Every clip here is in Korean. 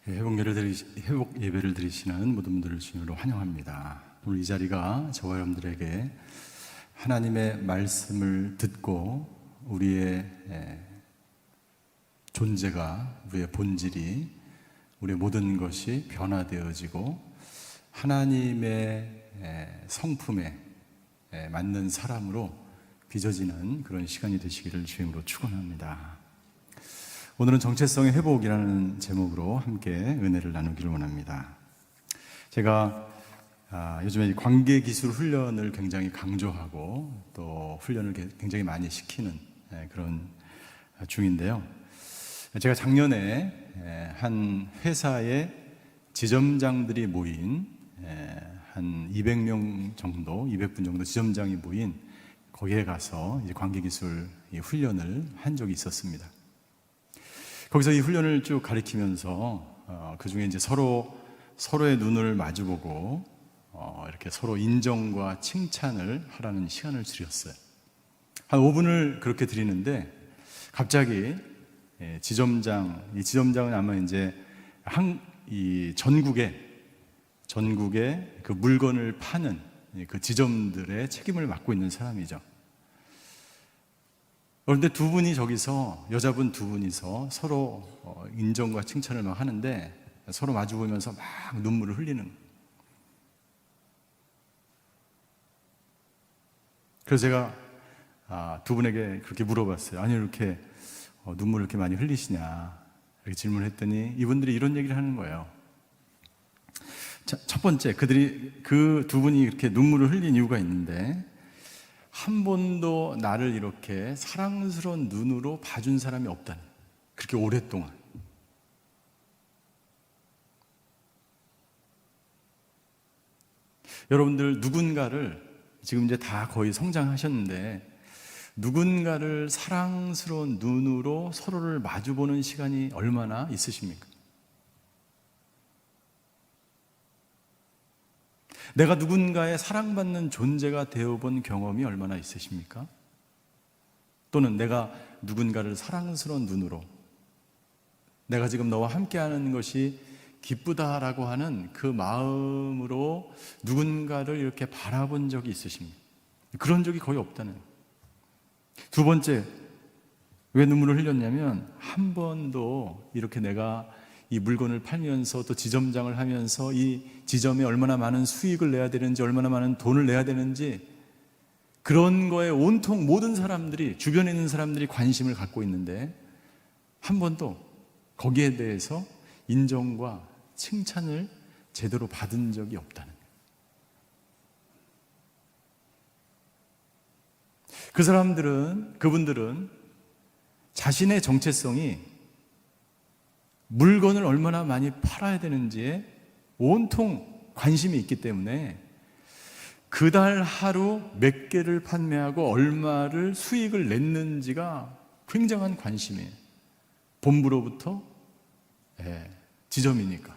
회복 예배를 드리시는 모든 분들을 주님으로 환영합니다. 오늘 이 자리가 저와 여러분들에게 하나님의 말씀을 듣고 우리의 존재가, 우리의 본질이, 우리의 모든 것이 변화되어지고 하나님의 성품에 맞는 사람으로 빚어지는 그런 시간이 되시기를 주님으로 축원합니다. 오늘은 정체성의 회복이라는 제목으로 함께 은혜를 나누기를 원합니다. 제가 요즘에 관계기술 훈련을 굉장히 강조하고 또 훈련을 굉장히 많이 시키는 그런 중인데요. 제가 작년에 한 회사의 지점장들이 모인 한 200명 정도, 200분 정도 지점장이 모인 거기에 가서 이제 관계기술 훈련을 한 적이 있었습니다. 거기서 이 훈련을 쭉 가리키면서 그 중에 이제 서로의 눈을 마주보고 이렇게 서로 인정과 칭찬을 하라는 시간을 드렸어요. 한 5분을 그렇게 드리는데 갑자기 이 지점장은 아마 이제 이 전국에 그 물건을 파는 그 지점들의 책임을 맡고 있는 사람이죠. 그런데 두 분이 저기서, 여자분 두 분이서 서로 인정과 칭찬을 막 하는데 서로 마주보면서 막 눈물을 흘리는 거예요. 그래서 제가 두 분에게 그렇게 물어봤어요. 아니, 이렇게 눈물을 이렇게 많이 흘리시냐 이렇게 질문했더니 이분들이 이런 얘기를 하는 거예요. 첫 번째, 그 두 분이 이렇게 눈물을 흘린 이유가 있는데, 한 번도 나를 이렇게 사랑스러운 눈으로 봐준 사람이 없다는, 그렇게 오랫동안. 여러분들 누군가를, 지금 이제 다 거의 성장하셨는데 누군가를 사랑스러운 눈으로 서로를 마주보는 시간이 얼마나 있으십니까? 내가 누군가의 사랑받는 존재가 되어본 경험이 얼마나 있으십니까? 또는 내가 누군가를 사랑스러운 눈으로, 내가 지금 너와 함께하는 것이 기쁘다라고 하는 그 마음으로 누군가를 이렇게 바라본 적이 있으십니까? 그런 적이 거의 없다는. 두 번째, 왜 눈물을 흘렸냐면, 한 번도 이렇게 내가 이 물건을 팔면서 또 지점장을 하면서 이 지점에 얼마나 많은 수익을 내야 되는지, 얼마나 많은 돈을 내야 되는지, 그런 거에 온통 모든 사람들이, 주변에 있는 사람들이 관심을 갖고 있는데 한 번도 거기에 대해서 인정과 칭찬을 제대로 받은 적이 없다는 거예요. 그분들은 자신의 정체성이 물건을 얼마나 많이 팔아야 되는지에 온통 관심이 있기 때문에 그달 하루 몇 개를 판매하고 얼마를 수익을 냈는지가 굉장한 관심이에요. 본부로부터 지점이니까.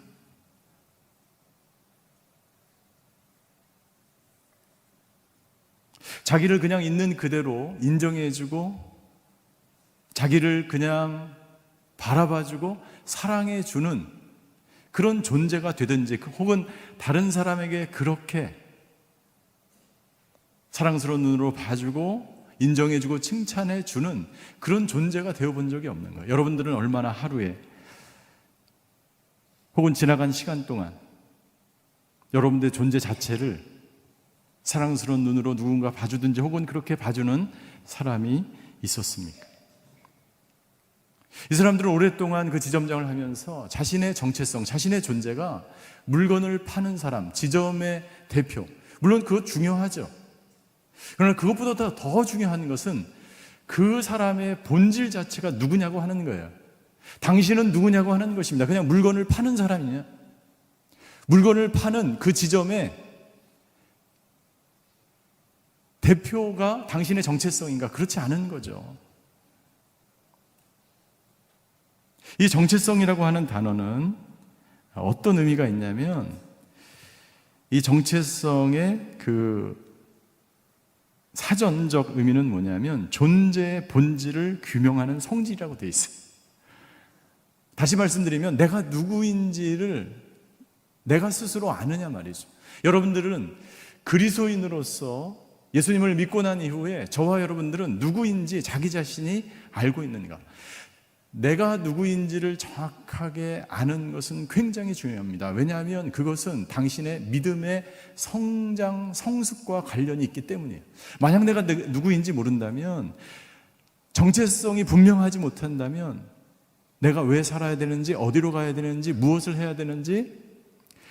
자기를 그냥 있는 그대로 인정해주고 자기를 그냥 바라봐주고 사랑해주는 그런 존재가 되든지, 혹은 다른 사람에게 그렇게 사랑스러운 눈으로 봐주고 인정해주고 칭찬해주는 그런 존재가 되어본 적이 없는 거예요. 여러분들은 얼마나 하루에 혹은 지나간 시간 동안 여러분들의 존재 자체를 사랑스러운 눈으로 누군가 봐주든지 혹은 그렇게 봐주는 사람이 있었습니까? 이 사람들은 오랫동안 그 지점장을 하면서 자신의 정체성, 자신의 존재가 물건을 파는 사람, 지점의 대표, 물론 그것 중요하죠. 그러나 그것보다 더 중요한 것은 그 사람의 본질 자체가 누구냐고 하는 거예요. 당신은 누구냐고 하는 것입니다. 그냥 물건을 파는 사람이냐? 물건을 파는 그 지점의 대표가 당신의 정체성인가? 그렇지 않은 거죠. 이 정체성이라고 하는 단어는 어떤 의미가 있냐면, 이 정체성의 그 사전적 의미는 뭐냐면 존재의 본질을 규명하는 성질이라고 되어 있어요. 다시 말씀드리면 내가 누구인지를 내가 스스로 아느냐 말이죠. 여러분들은 그리스도인으로서 예수님을 믿고 난 이후에 저와 여러분들은 누구인지 자기 자신이 알고 있는가? 내가 누구인지를 정확하게 아는 것은 굉장히 중요합니다. 왜냐하면 그것은 당신의 믿음의 성장, 성숙과 관련이 있기 때문이에요. 만약 내가 누구인지 모른다면, 정체성이 분명하지 못한다면 내가 왜 살아야 되는지, 어디로 가야 되는지, 무엇을 해야 되는지,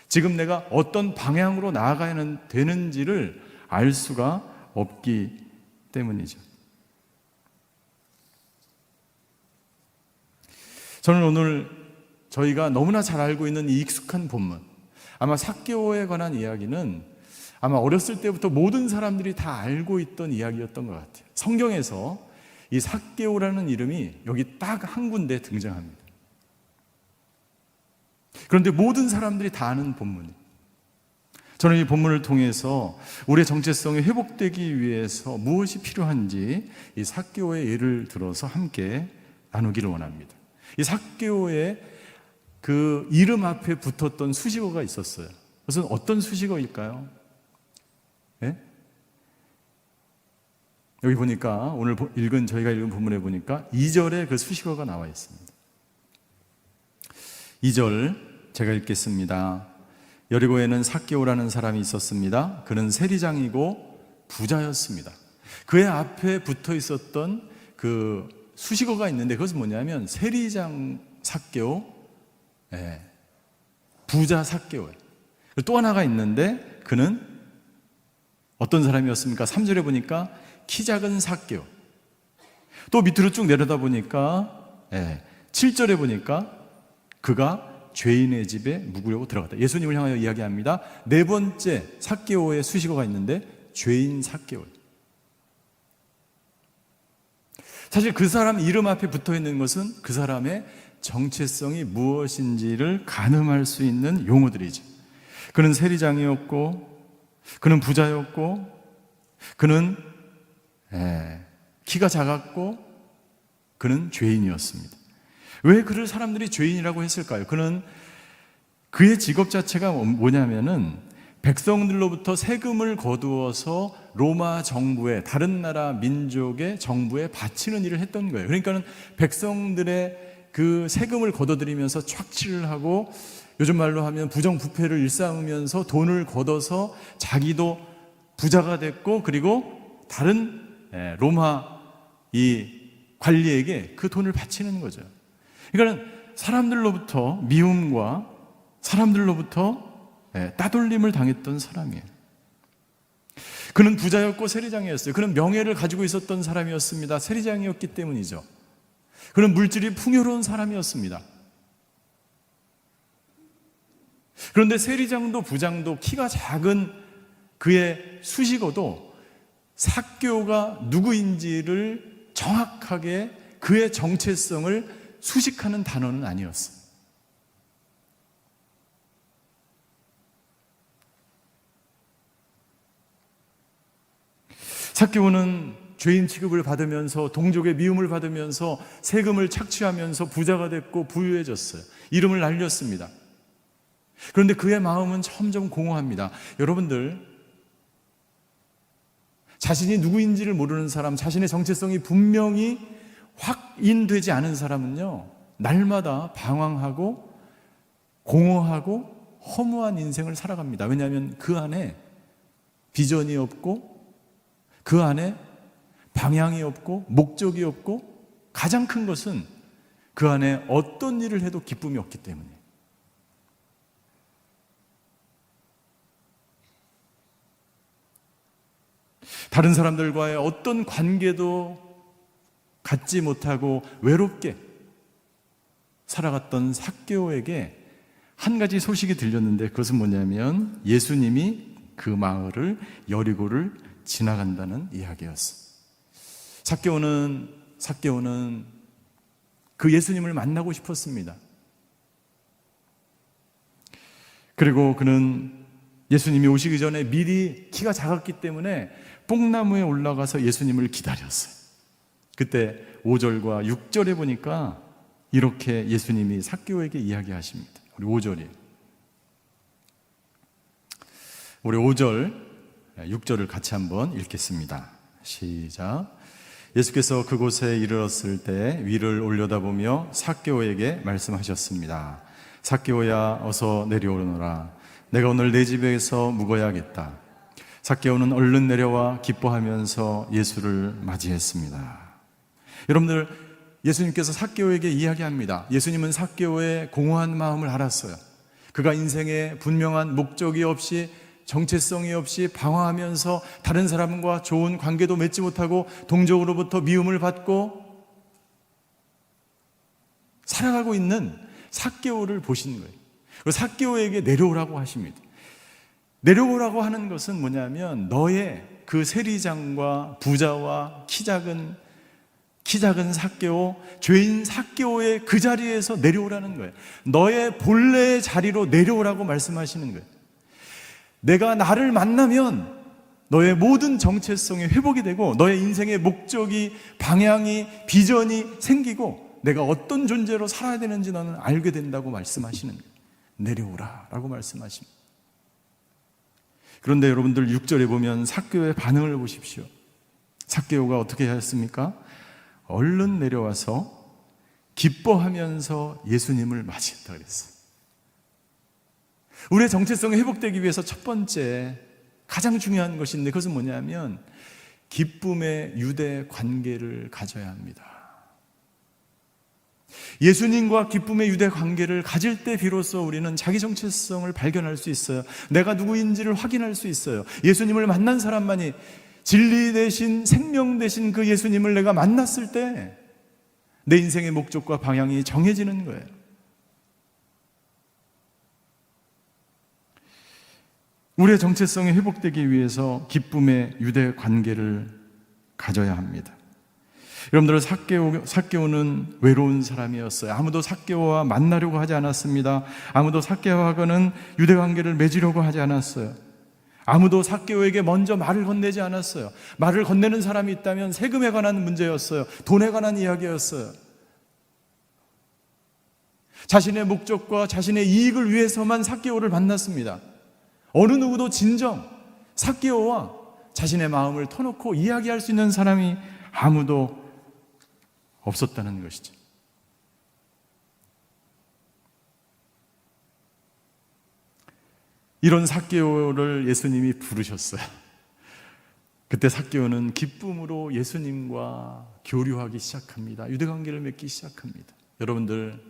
지금 내가 어떤 방향으로 나아가야 되는지를 알 수가 없기 때문이죠. 저는 오늘 저희가 너무나 잘 알고 있는 이 익숙한 본문, 아마 삭개오에 관한 이야기는 아마 어렸을 때부터 모든 사람들이 다 알고 있던 이야기였던 것 같아요. 성경에서 이 삭개오라는 이름이 여기 딱 한 군데 등장합니다. 그런데 모든 사람들이 다 아는 본문이에요. 저는 이 본문을 통해서 우리의 정체성이 회복되기 위해서 무엇이 필요한지 이 삭개오의 예를 들어서 함께 나누기를 원합니다. 이 삭개오의 그 이름 앞에 붙었던 수식어가 있었어요. 그것은 어떤 수식어일까요? 네? 여기 보니까 오늘 저희가 읽은 본문에 보니까 2절에 그 수식어가 나와 있습니다. 2절 제가 읽겠습니다. 여리고에는 삭개오라는 사람이 있었습니다. 그는 세리장이고 부자였습니다. 그의 앞에 붙어 있었던 그 수식어가 있는데 그것은 뭐냐면 세리장 삭개오, 부자 삭개오예요. 또 하나가 있는데 그는 어떤 사람이었습니까? 3절에 보니까 키 작은 삭개오. 또 밑으로 쭉 내려다 보니까 7절에 보니까 그가 죄인의 집에 묵으려고 들어갔다. 예수님을 향하여 이야기합니다. 네 번째 삭개오의 수식어가 있는데 죄인 삭개오. 사실 그 사람 이름 앞에 붙어 있는 것은 그 사람의 정체성이 무엇인지를 가늠할 수 있는 용어들이죠. 그는 세리장이었고, 그는 부자였고, 그는 키가 작았고, 그는 죄인이었습니다. 왜 그를 사람들이 죄인이라고 했을까요? 그의 직업 자체가 뭐냐면은 백성들로부터 세금을 거두어서 로마 정부에, 다른 나라 민족의 정부에 바치는 일을 했던 거예요. 그러니까는 백성들의 그 세금을 걷어들이면서 착취를 하고, 요즘 말로 하면 부정부패를 일삼으면서 돈을 걷어서 자기도 부자가 됐고, 그리고 다른 로마 이 관리에게 그 돈을 바치는 거죠. 그러니까 사람들로부터 미움과 사람들로부터 따돌림을 당했던 사람이에요. 그는 부자였고 세리장이었어요. 그는 명예를 가지고 있었던 사람이었습니다. 세리장이었기 때문이죠. 그는 물질이 풍요로운 사람이었습니다. 그런데 세리장도 부장도 키가 작은 그의 수식어도 삭개오가 누구인지를 정확하게 그의 정체성을 수식하는 단어는 아니었어요. 삭개오는 죄인 취급을 받으면서 동족의 미움을 받으면서 세금을 착취하면서 부자가 됐고 부유해졌어요. 이름을 날렸습니다. 그런데 그의 마음은 점점 공허합니다. 여러분들, 자신이 누구인지를 모르는 사람, 자신의 정체성이 분명히 확인되지 않은 사람은요, 날마다 방황하고 공허하고 허무한 인생을 살아갑니다. 왜냐하면 그 안에 비전이 없고, 그 안에 방향이 없고, 목적이 없고, 가장 큰 것은 그 안에 어떤 일을 해도 기쁨이 없기 때문이에요. 다른 사람들과의 어떤 관계도 갖지 못하고 외롭게 살아갔던 삭개오에게 한 가지 소식이 들렸는데, 그것은 뭐냐면 예수님이 그 마을을, 여리고를 지나간다는 이야기였어요. 삭개오는 그 예수님을 만나고 싶었습니다. 그리고 그는 예수님이 오시기 전에 미리 키가 작았기 때문에 뽕나무에 올라가서 예수님을 기다렸어요. 그때 5절과 6절에 보니까 이렇게 예수님이 삭개오에게 이야기하십니다. 우리 5절이에요. 우리 5절, 6절을 같이 한번 읽겠습니다. 시작. 예수께서 그곳에 이르렀을 때 위를 올려다보며 삭개오에게 말씀하셨습니다. 삭개오야, 어서 내려오너라. 내가 오늘 내 집에서 묵어야겠다. 삭개오는 얼른 내려와 기뻐하면서 예수를 맞이했습니다. 여러분들, 예수님께서 삭개오에게 이야기합니다. 예수님은 삭개오의 공허한 마음을 알았어요. 그가 인생에 분명한 목적이 없이, 정체성이 없이 방황하면서 다른 사람과 좋은 관계도 맺지 못하고 동족으로부터 미움을 받고 살아가고 있는 삭개오를 보신 거예요. 그리고 삭개오에게 내려오라고 하십니다. 내려오라고 하는 것은 뭐냐면, 너의 그 세리장과 부자와 키 작은 삭개오, 죄인 삭개오의 그 자리에서 내려오라는 거예요. 너의 본래의 자리로 내려오라고 말씀하시는 거예요. 내가 나를 만나면 너의 모든 정체성이 회복이 되고 너의 인생의 목적이, 방향이, 비전이 생기고 내가 어떤 존재로 살아야 되는지 너는 알게 된다고 말씀하시는 거예요. 내려오라 라고 말씀하십니다. 그런데 여러분들 6절에 보면 삭개오의 반응을 보십시오. 삭개오가 어떻게 하였습니까? 얼른 내려와서 기뻐하면서 예수님을 맞이했다 그랬어요. 우리의 정체성이 회복되기 위해서 첫 번째, 가장 중요한 것인데, 그것은 뭐냐면 기쁨의 유대 관계를 가져야 합니다. 예수님과 기쁨의 유대 관계를 가질 때 비로소 우리는 자기 정체성을 발견할 수 있어요. 내가 누구인지를 확인할 수 있어요. 예수님을 만난 사람만이, 진리 대신 생명 대신 그 예수님을 내가 만났을 때 내 인생의 목적과 방향이 정해지는 거예요. 우리의 정체성이 회복되기 위해서 기쁨의 유대 관계를 가져야 합니다. 여러분들, 삭개오는 외로운 사람이었어요. 아무도 삭개오와 만나려고 하지 않았습니다. 아무도 삭개오하고는 유대 관계를 맺으려고 하지 않았어요. 아무도 삭개오에게 먼저 말을 건네지 않았어요. 말을 건네는 사람이 있다면 세금에 관한 문제였어요. 돈에 관한 이야기였어요. 자신의 목적과 자신의 이익을 위해서만 삭개오를 만났습니다. 어느 누구도 진정 삭개오와 자신의 마음을 터놓고 이야기할 수 있는 사람이 아무도 없었다는 것이죠. 이런 삭개오를 예수님이 부르셨어요. 그때 삭개오는 기쁨으로 예수님과 교류하기 시작합니다. 유대관계를 맺기 시작합니다. 여러분들,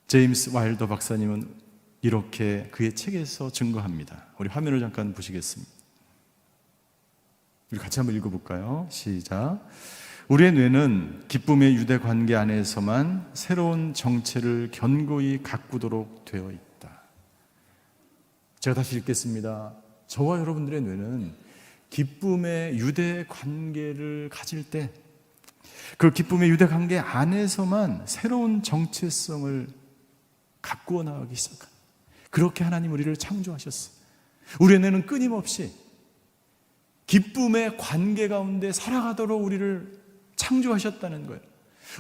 제임스 와일더 박사님은 이렇게 그의 책에서 증거합니다. 우리 화면을 잠깐 보시겠습니다. 우리 같이 한번 읽어볼까요? 시작. 우리의 뇌는 기쁨의 유대 관계 안에서만 새로운 정체를 견고히 가꾸도록 되어 있다. 제가 다시 읽겠습니다. 저와 여러분들의 뇌는 기쁨의 유대 관계를 가질 때, 그 기쁨의 유대 관계 안에서만 새로운 정체성을 가꾸어 나가기 시작합니다. 그렇게 하나님 우리를 창조하셨어요. 우리의 뇌는 끊임없이 기쁨의 관계 가운데 살아가도록 우리를 창조하셨다는 거예요.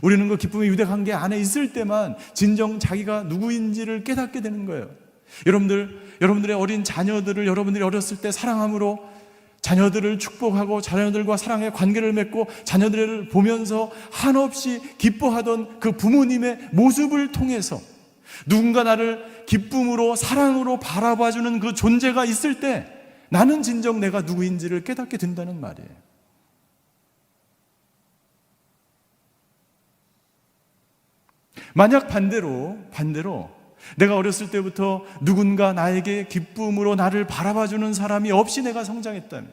우리는 그 기쁨의 유대 관계 안에 있을 때만 진정 자기가 누구인지를 깨닫게 되는 거예요. 여러분들의 어린 자녀들을 여러분들이 어렸을 때 사랑함으로 자녀들을 축복하고 자녀들과 사랑의 관계를 맺고 자녀들을 보면서 한없이 기뻐하던 그 부모님의 모습을 통해서 누군가 나를 기쁨으로 사랑으로 바라봐주는 그 존재가 있을 때 나는 진정 내가 누구인지를 깨닫게 된다는 말이에요. 만약 반대로 내가 어렸을 때부터 누군가 나에게 기쁨으로 나를 바라봐주는 사람이 없이 내가 성장했다면,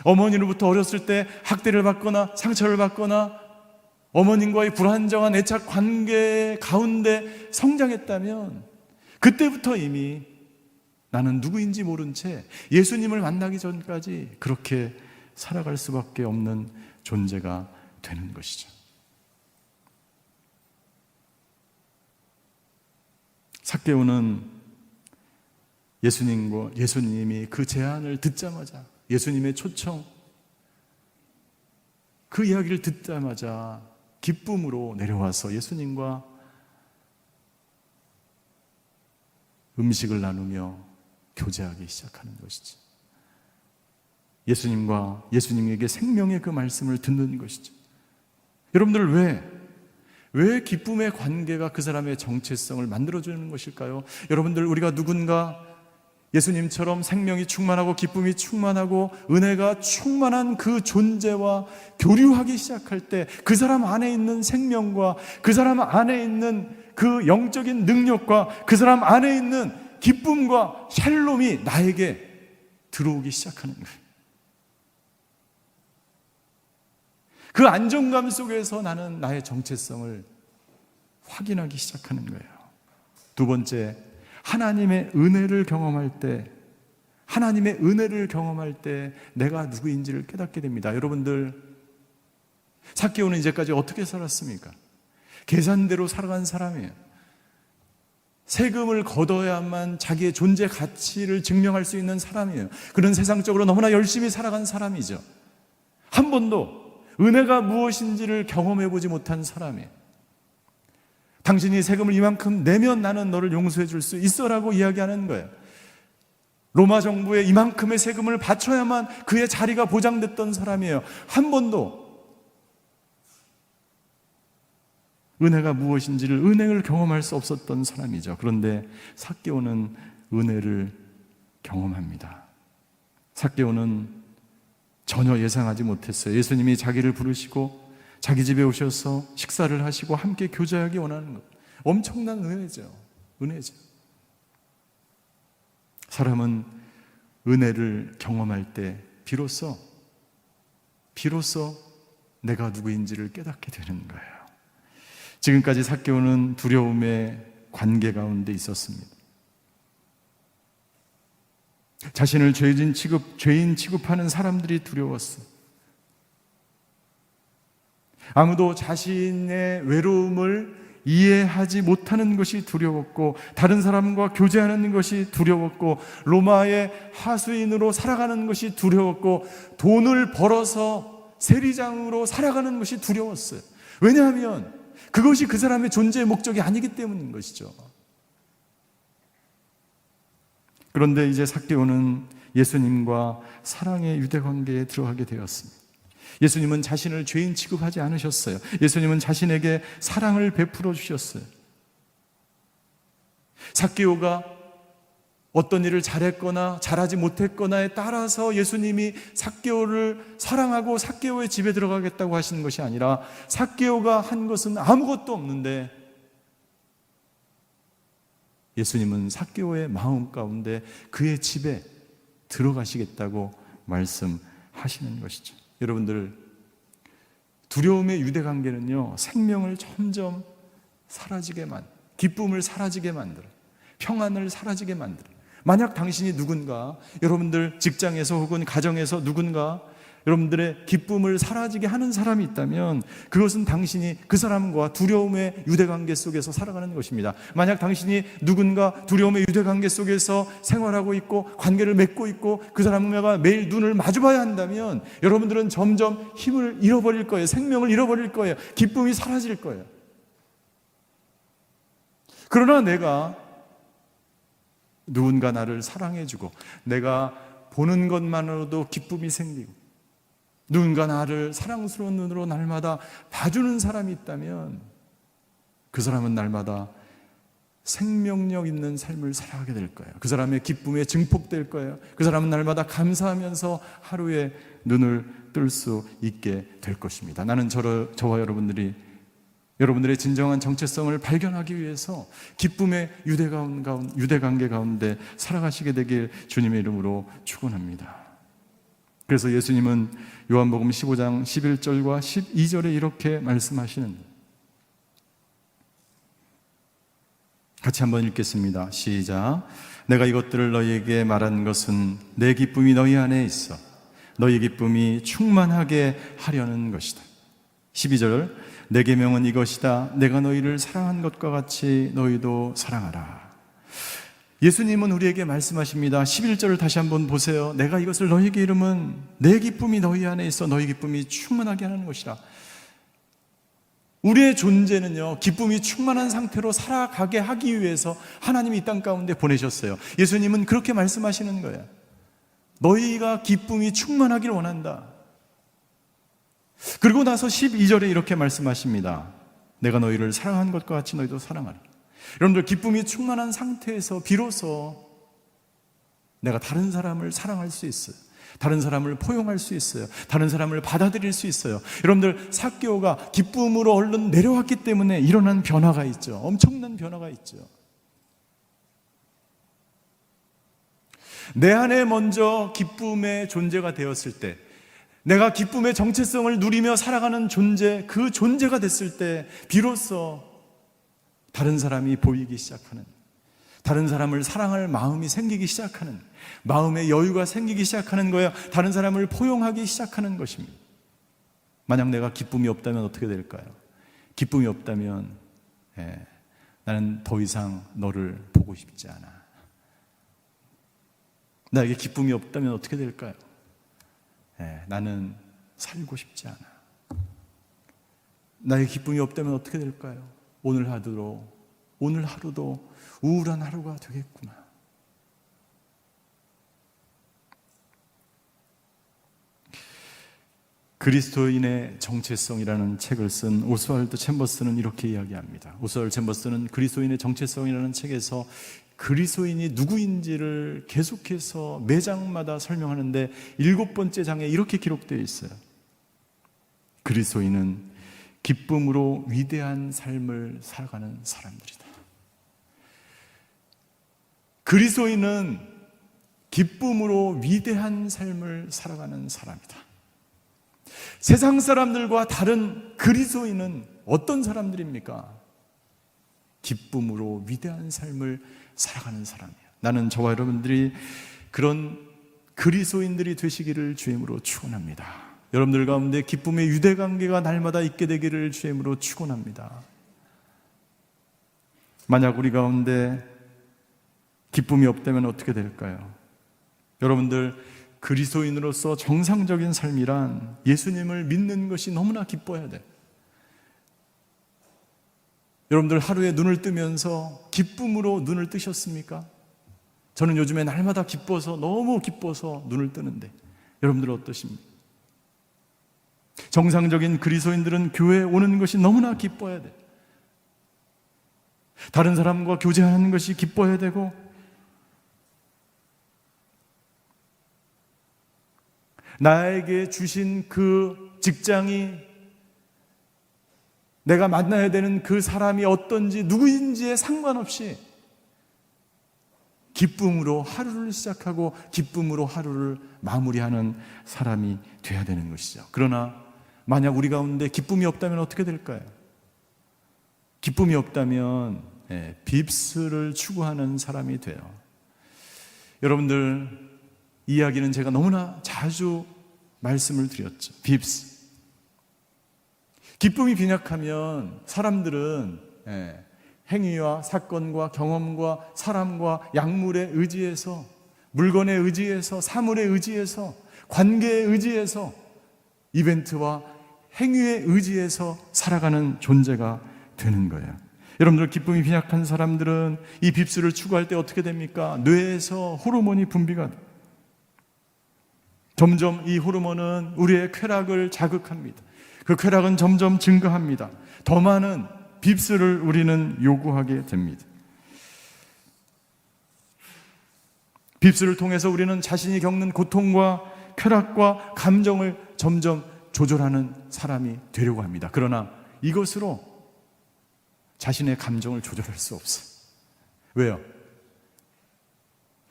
어머니로부터 어렸을 때 학대를 받거나 상처를 받거나 어머님과의 불안정한 애착 관계 가운데 성장했다면, 그때부터 이미 나는 누구인지 모른 채 예수님을 만나기 전까지 그렇게 살아갈 수밖에 없는 존재가 되는 것이죠. 삭개오는 예수님이 그 제안을 듣자마자, 예수님의 초청, 그 이야기를 듣자마자 기쁨으로 내려와서 예수님과 음식을 나누며 교제하기 시작하는 것이죠. 예수님에게 생명의 그 말씀을 듣는 것이죠. 여러분들 왜 기쁨의 관계가 그 사람의 정체성을 만들어주는 것일까요? 여러분들, 우리가 누군가 예수님처럼 생명이 충만하고 기쁨이 충만하고 은혜가 충만한 그 존재와 교류하기 시작할 때 그 사람 안에 있는 생명과 그 사람 안에 있는 그 영적인 능력과 그 사람 안에 있는 기쁨과 샬롬이 나에게 들어오기 시작하는 거예요. 그 안정감 속에서 나는 나의 정체성을 확인하기 시작하는 거예요. 두 번째, 하나님의 은혜를 경험할 때 내가 누구인지를 깨닫게 됩니다. 여러분들, 삭개오는 이제까지 어떻게 살았습니까? 계산대로 살아간 사람이에요. 세금을 걷어야만 자기의 존재 가치를 증명할 수 있는 사람이에요. 그런 세상적으로 너무나 열심히 살아간 사람이죠. 한 번도 은혜가 무엇인지를 경험해 보지 못한 사람이에요. 당신이 세금을 이만큼 내면 나는 너를 용서해 줄 수 있어라고 이야기하는 거예요. 로마 정부에 이만큼의 세금을 바쳐야만 그의 자리가 보장됐던 사람이에요. 한 번도 은혜가 무엇인지를 은혜를 경험할 수 없었던 사람이죠. 그런데 삭개오는 은혜를 경험합니다. 삭개오는 전혀 예상하지 못했어요. 예수님이 자기를 부르시고 자기 집에 오셔서 식사를 하시고 함께 교제하기 원하는 것, 엄청난 은혜죠. 사람은 은혜를 경험할 때 비로소 내가 누구인지를 깨닫게 되는 거예요. 지금까지 삭개오는 두려움의 관계 가운데 있었습니다. 자신을 죄인 취급하는 사람들이 두려웠어요. 아무도 자신의 외로움을 이해하지 못하는 것이 두려웠고, 다른 사람과 교제하는 것이 두려웠고, 로마의 하수인으로 살아가는 것이 두려웠고, 돈을 벌어서 세리장으로 살아가는 것이 두려웠어요. 왜냐하면 그것이 그 사람의 존재의 목적이 아니기 때문인 것이죠. 그런데 이제 삭개오는 예수님과 사랑의 유대관계에 들어가게 되었습니다. 예수님은 자신을 죄인 취급하지 않으셨어요. 예수님은 자신에게 사랑을 베풀어 주셨어요. 삭개오가 어떤 일을 잘했거나 잘하지 못했거나에 따라서 예수님이 삭개오를 사랑하고 삭개오의 집에 들어가겠다고 하시는 것이 아니라, 삭개오가 한 것은 아무것도 없는데 예수님은 삭개오의 마음 가운데 그의 집에 들어가시겠다고 말씀하시는 것이죠. 여러분들, 두려움의 유대관계는요, 생명을 점점 사라지게 기쁨을 사라지게 만들어요. 평안을 사라지게 만들어요. 만약 당신이 누군가, 여러분들 직장에서 혹은 가정에서 누군가 여러분들의 기쁨을 사라지게 하는 사람이 있다면, 그것은 당신이 그 사람과 두려움의 유대관계 속에서 살아가는 것입니다. 만약 당신이 누군가 두려움의 유대관계 속에서 생활하고 있고 관계를 맺고 있고 그 사람과 매일 눈을 마주봐야 한다면, 여러분들은 점점 힘을 잃어버릴 거예요. 생명을 잃어버릴 거예요. 기쁨이 사라질 거예요. 그러나 내가 누군가 나를 사랑해주고 내가 보는 것만으로도 기쁨이 생기고 누군가 나를 사랑스러운 눈으로 날마다 봐주는 사람이 있다면, 그 사람은 날마다 생명력 있는 삶을 살아가게 될 거예요. 그 사람의 기쁨에 증폭될 거예요. 그 사람은 날마다 감사하면서 하루에 눈을 뜰 수 있게 될 것입니다. 나는 저와 여러분들의 진정한 정체성을 발견하기 위해서 기쁨의 유대관계 가운데 살아가시게 되길 주님의 이름으로 축원합니다. 그래서 예수님은 요한복음 15장 11절과 12절에 이렇게 말씀하시는, 같이 한번 읽겠습니다. 시작. 내가 이것들을 너희에게 말한 것은 내 기쁨이 너희 안에 있어 너희 기쁨이 충만하게 하려는 것이다. 12절. 내 계명은 이것이다. 내가 너희를 사랑한 것과 같이 너희도 사랑하라. 예수님은 우리에게 말씀하십니다. 11절을 다시 한번 보세요. 내가 이것을 너희에게 이름은 내 기쁨이 너희 안에 있어 너희 기쁨이 충만하게 하는 것이라. 우리의 존재는요, 기쁨이 충만한 상태로 살아가게 하기 위해서 하나님이 이 땅 가운데 보내셨어요. 예수님은 그렇게 말씀하시는 거예요. 너희가 기쁨이 충만하길 원한다. 그리고 나서 12절에 이렇게 말씀하십니다. 내가 너희를 사랑한 것과 같이 너희도 사랑하라. 여러분들, 기쁨이 충만한 상태에서 비로소 내가 다른 사람을 사랑할 수 있어요. 다른 사람을 포용할 수 있어요. 다른 사람을 받아들일 수 있어요. 여러분들, 삭개오가 기쁨으로 얼른 내려왔기 때문에 일어난 변화가 있죠. 엄청난 변화가 있죠. 내 안에 먼저 기쁨의 존재가 되었을 때, 내가 기쁨의 정체성을 누리며 살아가는 존재, 그 존재가 됐을 때 비로소 다른 사람이 보이기 시작하는, 다른 사람을 사랑할 마음이 생기기 시작하는, 마음의 여유가 생기기 시작하는 거예요. 다른 사람을 포용하기 시작하는 것입니다. 만약 내가 기쁨이 없다면 어떻게 될까요? 기쁨이 없다면 나는 더 이상 너를 보고 싶지 않아. 나에게 기쁨이 없다면 어떻게 될까요? 나는 살고 싶지 않아. 나에게 기쁨이 없다면 어떻게 될까요? 오늘 하루도 우울한 하루가 되겠구나. 그리스도인의 정체성이라는 책을 쓴 오스왈드 챔버스는 이렇게 이야기합니다. 오스왈드 챔버스는 그리스도인의 정체성이라는 책에서 그리스도인이 누구인지를 계속해서 매 장마다 설명하는데 7번째 장에 이렇게 기록되어 있어요. 그리스도인은 기쁨으로 위대한 삶을 살아가는 사람들이다. 그리스도인은 기쁨으로 위대한 삶을 살아가는 사람이다. 세상 사람들과 다른 그리스도인은 어떤 사람들입니까? 기쁨으로 위대한 삶을 살아가는 사람이에요. 나는 저와 여러분들이 그런 그리스도인들이 되시기를 주임으로 축원합니다. 여러분들 가운데 기쁨의 유대관계가 날마다 있게 되기를 주임으로 축원합니다. 만약 우리 가운데 기쁨이 없다면 어떻게 될까요? 여러분들, 그리스도인으로서 정상적인 삶이란 예수님을 믿는 것이 너무나 기뻐야 돼. 여러분들, 하루에 눈을 뜨면서 기쁨으로 눈을 뜨셨습니까? 저는 요즘에 날마다 기뻐서, 너무 기뻐서 눈을 뜨는데 여러분들 어떠십니까? 정상적인 그리스도인들은 교회에 오는 것이 너무나 기뻐야 돼. 다른 사람과 교제하는 것이 기뻐야 되고, 나에게 주신 그 직장이, 내가 만나야 되는 그 사람이 어떤지 누구인지에 상관없이 기쁨으로 하루를 시작하고 기쁨으로 하루를 마무리하는 사람이 돼야 되는 것이죠. 그러나 만약 우리 가운데 기쁨이 없다면 어떻게 될까요? 기쁨이 없다면 빕스를 추구하는 사람이 돼요. 여러분들, 이 이야기는 제가 너무나 자주 말씀을 드렸죠. 빕스. 기쁨이 빈약하면 사람들은 행위와 사건과 경험과 사람과 약물에 의지해서, 물건에 의지해서, 사물에 의지해서, 관계에 의지해서, 이벤트와 행위에 의지해서 살아가는 존재가 되는 거예요. 여러분들, 기쁨이 빈약한 사람들은 이 빕스를 추구할 때 어떻게 됩니까? 뇌에서 호르몬이 분비가 돼요. 점점 이 호르몬은 우리의 쾌락을 자극합니다. 그 쾌락은 점점 증가합니다. 더 많은 빕스를 우리는 요구하게 됩니다. 빕스를 통해서 우리는 자신이 겪는 고통과 쾌락과 감정을 점점 조절하는 사람이 되려고 합니다. 그러나 이것으로 자신의 감정을 조절할 수 없어요. 왜요?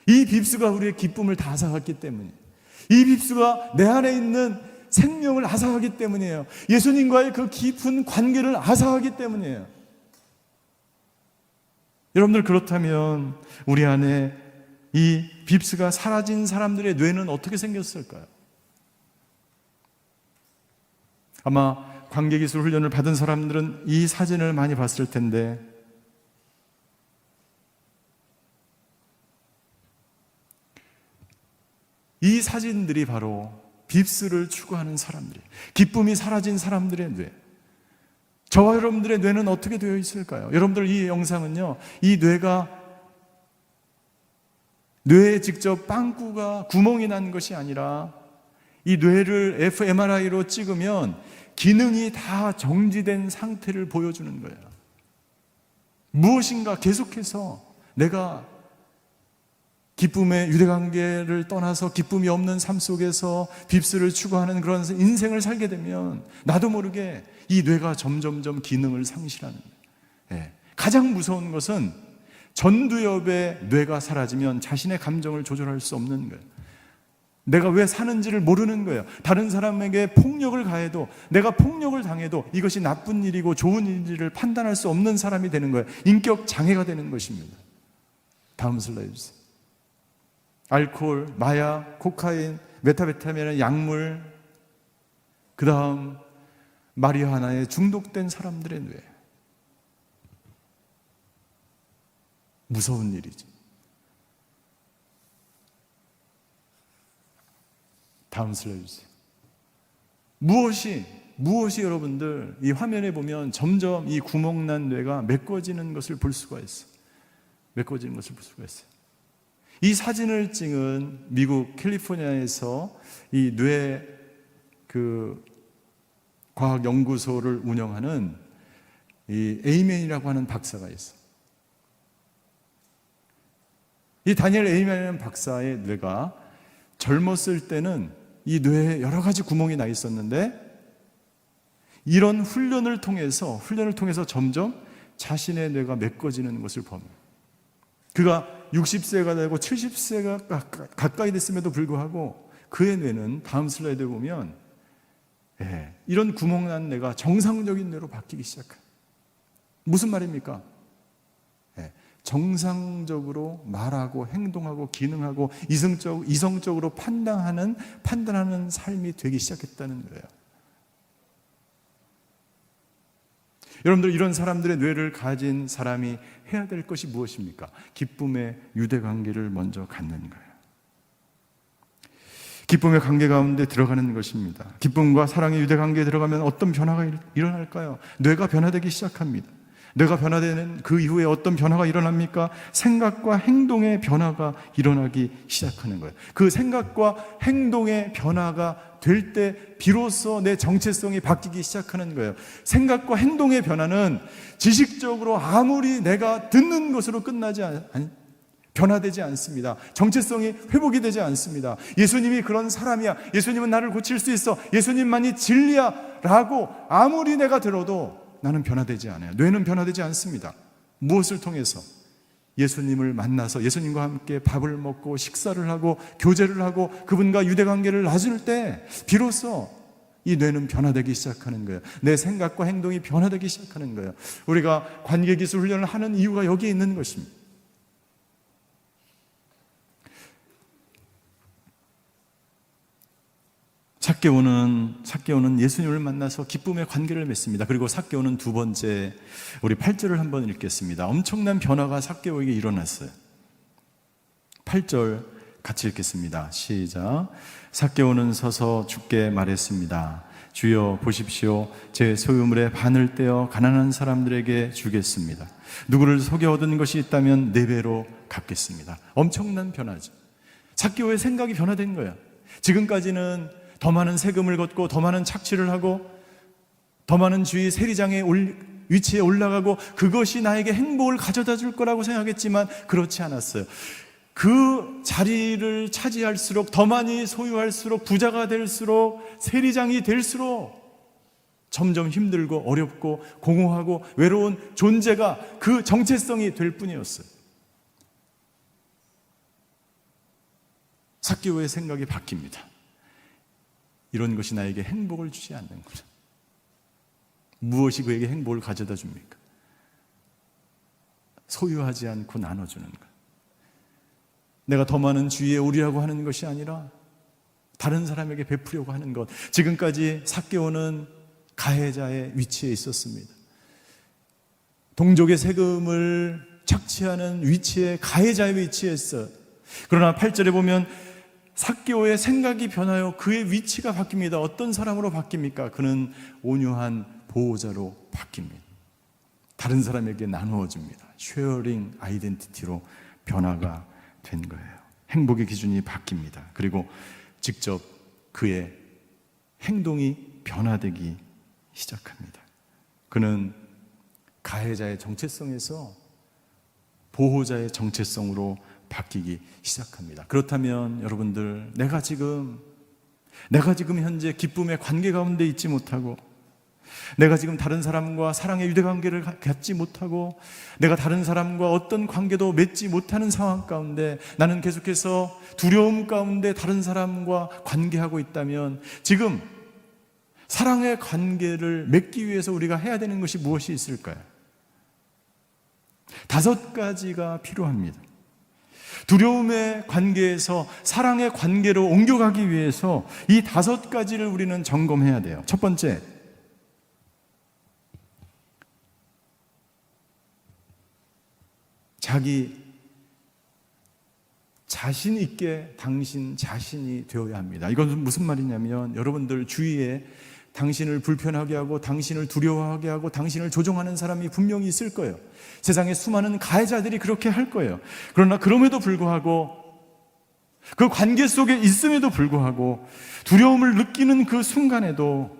이 빕스가 우리의 기쁨을 다 앗아갔기 때문이에요. 이 빕스가 내 안에 있는 생명을 앗아가기 때문이에요. 예수님과의 그 깊은 관계를 앗아가기 때문이에요. 여러분들, 그렇다면 우리 안에 이 빕스가 사라진 사람들의 뇌는 어떻게 생겼을까요? 아마 관계기술 훈련을 받은 사람들은 이 사진을 많이 봤을 텐데, 이 사진들이 바로 빕스를 추구하는 사람들이, 기쁨이 사라진 사람들의 뇌. 저와 여러분들의 뇌는 어떻게 되어 있을까요? 여러분들 이 영상은요, 이 뇌에 직접 빵꾸가 구멍이 난 것이 아니라 이 뇌를 fMRI로 찍으면 기능이 다 정지된 상태를 보여주는 거예요. 무엇인가 계속해서 내가 기쁨의 유대관계를 떠나서 기쁨이 없는 삶 속에서 빕스를 추구하는 그런 인생을 살게 되면 나도 모르게 이 뇌가 점점점 기능을 상실하는 거예요. 예. 가장 무서운 것은 전두엽의 뇌가 사라지면 자신의 감정을 조절할 수 없는 거예요. 내가 왜 사는지를 모르는 거예요. 다른 사람에게 폭력을 가해도, 내가 폭력을 당해도 이것이 나쁜 일이고 좋은 일인지를 판단할 수 없는 사람이 되는 거예요. 인격 장애가 되는 것입니다. 다음 슬라이드 주세요. 알코올, 마약, 코카인, 메타베타민의 약물, 그 다음 마리화나에 중독된 사람들의 뇌. 무서운 일이지. 다음 슬라이드 주세요. 무엇이 여러분들 이 화면에 보면 점점 이 구멍난 뇌가 메꿔지는 것을 볼 수가 있어요. 메꿔지는 것을 볼 수가 있어요. 이 사진을 찍은 미국 캘리포니아에서 이 뇌 과학 연구소를 운영하는 이 에이맨이라고 하는 박사가 있어요. 이 다니엘 에이맨이라는 박사의 뇌가 젊었을 때는 이 뇌에 여러 가지 구멍이 나 있었는데 이런 훈련을 통해서 점점 자신의 뇌가 메꿔지는 것을 봅니다. 그가 60세가 되고 70세가 가까이 됐음에도 불구하고 그의 뇌는 다음 슬라이드를 보면 이런 구멍난 뇌가 정상적인 뇌로 바뀌기 시작해요. 무슨 말입니까? 정상적으로 말하고 행동하고 기능하고 이성적으로 판단하는 삶이 되기 시작했다는 거예요. 여러분들, 이런 사람들의 뇌를 가진 사람이 해야 될 것이 무엇입니까? 기쁨의 유대관계를 먼저 갖는 거예요. 기쁨의 관계 가운데 들어가는 것입니다. 기쁨과 사랑의 유대관계에 들어가면 어떤 변화가 일어날까요? 뇌가 변화되기 시작합니다. 뇌가 변화되는 그 이후에 어떤 변화가 일어납니까? 생각과 행동의 변화가 일어나기 시작하는 거예요. 그 생각과 행동의 변화가 될 때 비로소 내 정체성이 바뀌기 시작하는 거예요. 생각과 행동의 변화는 지식적으로 아무리 내가 듣는 것으로 변화되지 않습니다. 정체성이 회복이 되지 않습니다. 예수님이 그런 사람이야, 예수님은 나를 고칠 수 있어, 예수님만이 진리야 라고 아무리 내가 들어도 나는 변화되지 않아요. 뇌는 변화되지 않습니다. 무엇을 통해서? 예수님을 만나서 예수님과 함께 밥을 먹고 식사를 하고 교제를 하고 그분과 유대관계를 나눌 때 비로소 이 뇌는 변화되기 시작하는 거예요. 내 생각과 행동이 변화되기 시작하는 거예요. 우리가 관계기술 훈련을 하는 이유가 여기에 있는 것입니다. 삭개오는 예수님을 만나서 기쁨의 관계를 맺습니다. 그리고 삭개오는 두 번째, 우리 8절을 한번 읽겠습니다. 엄청난 변화가 삭개오에게 일어났어요. 8절 같이 읽겠습니다. 시작. 삭개오는 서서 주께 말했습니다. 주여 보십시오. 제 소유물의 반을 떼어 가난한 사람들에게 주겠습니다. 누구를 속여 얻은 것이 있다면 4배로 갚겠습니다. 엄청난 변화죠. 삭개오의 생각이 변화된 거예요. 지금까지는 더 많은 세금을 걷고 더 많은 착취를 하고 더 많은 주위 세리장의 위치에 올라가고 그것이 나에게 행복을 가져다 줄 거라고 생각했지만 그렇지 않았어요. 그 자리를 차지할수록, 더 많이 소유할수록, 부자가 될수록, 세리장이 될수록 점점 힘들고 어렵고 공허하고 외로운 존재가 그 정체성이 될 뿐이었어요. 삭개오의 생각이 바뀝니다. 이런 것이 나에게 행복을 주지 않는구나. 무엇이 그에게 행복을 가져다 줍니까? 소유하지 않고 나눠주는 것. 내가 더 많은 주위에 오리라고 하는 것이 아니라 다른 사람에게 베푸려고 하는 것. 지금까지 삭개오는 가해자의 위치에 있었습니다. 동족의 세금을 착취하는 위치에, 가해자의 위치에 있어요. 그러나 8절에 보면 삭개오의 생각이 변하여 그의 위치가 바뀝니다. 어떤 사람으로 바뀝니까? 그는 온유한 보호자로 바뀝니다. 다른 사람에게 나누어줍니다. 쉐어링 아이덴티티로 변화가 된 거예요. 행복의 기준이 바뀝니다. 그리고 직접 그의 행동이 변화되기 시작합니다. 그는 가해자의 정체성에서 보호자의 정체성으로 바뀌기 시작합니다. 그렇다면 여러분들, 내가 지금 현재 기쁨의 관계 가운데 있지 못하고, 내가 지금 다른 사람과 사랑의 유대관계를 갖지 못하고, 내가 다른 사람과 어떤 관계도 맺지 못하는 상황 가운데 나는 계속해서 두려움 가운데 다른 사람과 관계하고 있다면, 지금 사랑의 관계를 맺기 위해서 우리가 해야 되는 것이 무엇이 있을까요? 5가지가 필요합니다. 두려움의 관계에서 사랑의 관계로 옮겨가기 위해서 이 5가지를 우리는 점검해야 돼요. 첫 번째, 자기 자신 있게 당신 자신이 되어야 합니다. 이건 무슨 말이냐면, 여러분들 주위에 당신을 불편하게 하고 당신을 두려워하게 하고 당신을 조종하는 사람이 분명히 있을 거예요. 세상에 수많은 가해자들이 그렇게 할 거예요. 그러나 그럼에도 불구하고, 그 관계 속에 있음에도 불구하고 두려움을 느끼는 그 순간에도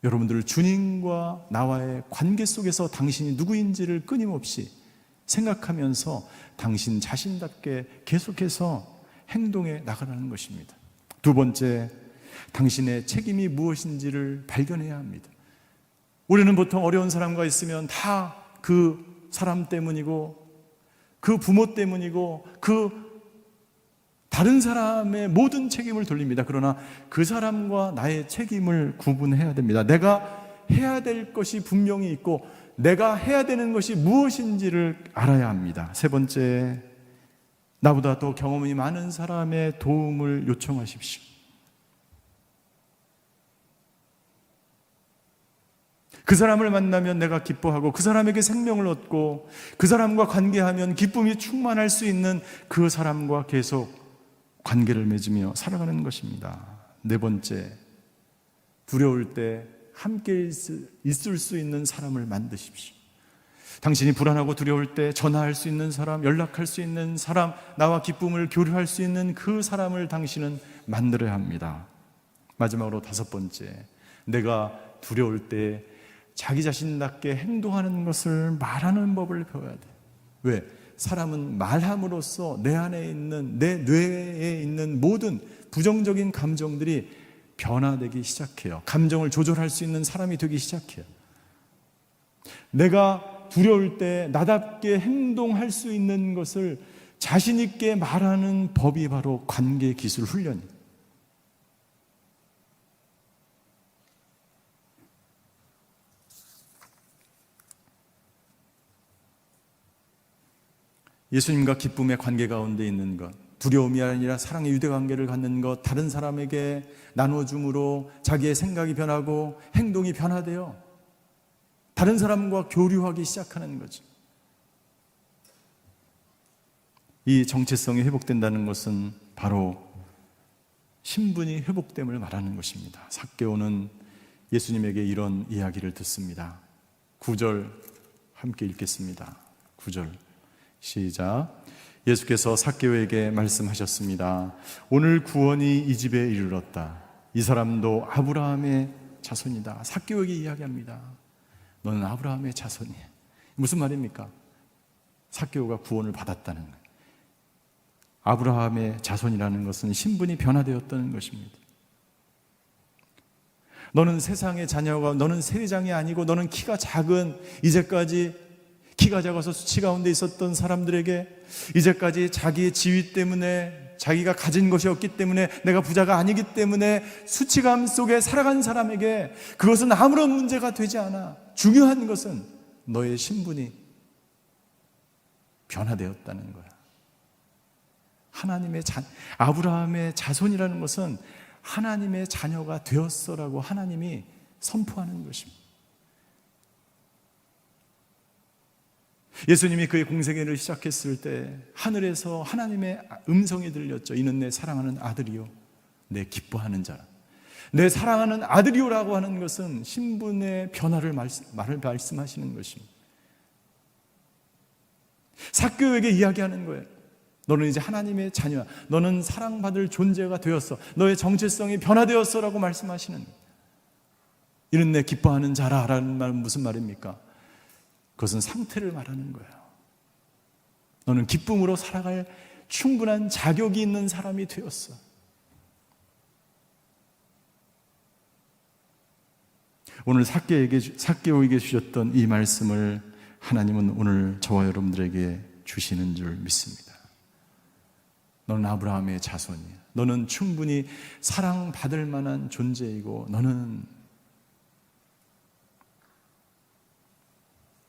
여러분들 주님과 나와의 관계 속에서 당신이 누구인지를 끊임없이 생각하면서 당신 자신답게 계속해서 행동해 나가라는 것입니다. 두 번째, 당신의 책임이 무엇인지를 발견해야 합니다. 우리는 보통 어려운 사람과 있으면 다 그 사람 때문이고, 그 부모 때문이고, 그 다른 사람의 모든 책임을 돌립니다. 그러나 그 사람과 나의 책임을 구분해야 됩니다. 내가 해야 될 것이 분명히 있고, 내가 해야 되는 것이 무엇인지를 알아야 합니다. 세 번째, 나보다 더 경험이 많은 사람의 도움을 요청하십시오. 그 사람을 만나면 내가 기뻐하고, 그 사람에게 생명을 얻고, 그 사람과 관계하면 기쁨이 충만할 수 있는 그 사람과 계속 관계를 맺으며 살아가는 것입니다. 네 번째, 두려울 때 함께 있을 수 있는 사람을 만드십시오. 당신이 불안하고 두려울 때 전화할 수 있는 사람, 연락할 수 있는 사람, 나와 기쁨을 교류할 수 있는 그 사람을 당신은 만들어야 합니다. 마지막으로 5번째, 내가 두려울 때 자기 자신답게 행동하는 것을 말하는 법을 배워야 돼. 왜? 사람은 말함으로써 내 안에 있는, 내 뇌에 있는 모든 부정적인 감정들이 변화되기 시작해요. 감정을 조절할 수 있는 사람이 되기 시작해요. 내가 두려울 때 나답게 행동할 수 있는 것을 자신 있게 말하는 법이 바로 관계 기술 훈련이에요. 예수님과 기쁨의 관계 가운데 있는 것, 두려움이 아니라 사랑의 유대관계를 갖는 것, 다른 사람에게 나눠줌으로 자기의 생각이 변하고 행동이 변화되어 다른 사람과 교류하기 시작하는 거죠. 이 정체성이 회복된다는 것은 바로 신분이 회복됨을 말하는 것입니다. 삭개오는 예수님에게 이런 이야기를 듣습니다. 9절 함께 읽겠습니다. 9절 시작. 예수께서 삭개오에게 말씀하셨습니다. 오늘 구원이 이 집에 이르렀다. 이 사람도 아브라함의 자손이다. 삭개오에게 이야기합니다. 너는 아브라함의 자손이야. 무슨 말입니까? 삭개오가 구원을 받았다는 거예요. 아브라함의 자손이라는 것은 신분이 변화되었다는 것입니다. 너는 세상의 자녀가, 너는 세리장이 아니고 너는 키가 작은, 이제까지 키가 작아서 수치 가운데 있었던 사람들에게, 이제까지 자기의 지위 때문에, 자기가 가진 것이 없기 때문에, 내가 부자가 아니기 때문에 수치감 속에 살아간 사람에게 그것은 아무런 문제가 되지 않아. 중요한 것은 너의 신분이 변화되었다는 거야. 아브라함의 자손이라는 것은 하나님의 자녀가 되었어라고 하나님이 선포하는 것입니다. 예수님이 그의 공생애를 시작했을 때 하늘에서 하나님의 음성이 들렸죠. 이는 내 사랑하는 아들이요 내 기뻐하는 자라. 내 사랑하는 아들이요라고 하는 것은 신분의 변화를 말씀하시는 것입니다. 삭개오에게 이야기하는 거예요. 너는 이제 하나님의 자녀야. 너는 사랑받을 존재가 되었어. 너의 정체성이 변화되었어 라고 말씀하시는 거예요. 이는 내 기뻐하는 자라라는 말은 무슨 말입니까? 그것은 상태를 말하는 거예요. 너는 기쁨으로 살아갈 충분한 자격이 있는 사람이 되었어. 오늘 삭개오에게 주셨던 이 말씀을 하나님은 오늘 저와 여러분들에게 주시는 줄 믿습니다. 너는 아브라함의 자손이야. 너는 충분히 사랑받을 만한 존재이고 너는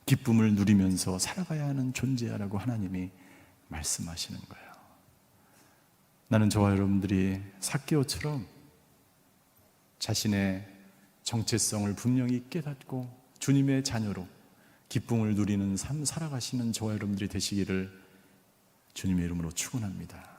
기쁨을 누리면서 살아가야 하는 존재야라고 하나님이 말씀하시는 거예요. 나는 저와 여러분들이 삭개오처럼 자신의 정체성을 분명히 깨닫고 주님의 자녀로 기쁨을 누리는 삶 살아가시는 저와 여러분들이 되시기를 주님의 이름으로 축원합니다.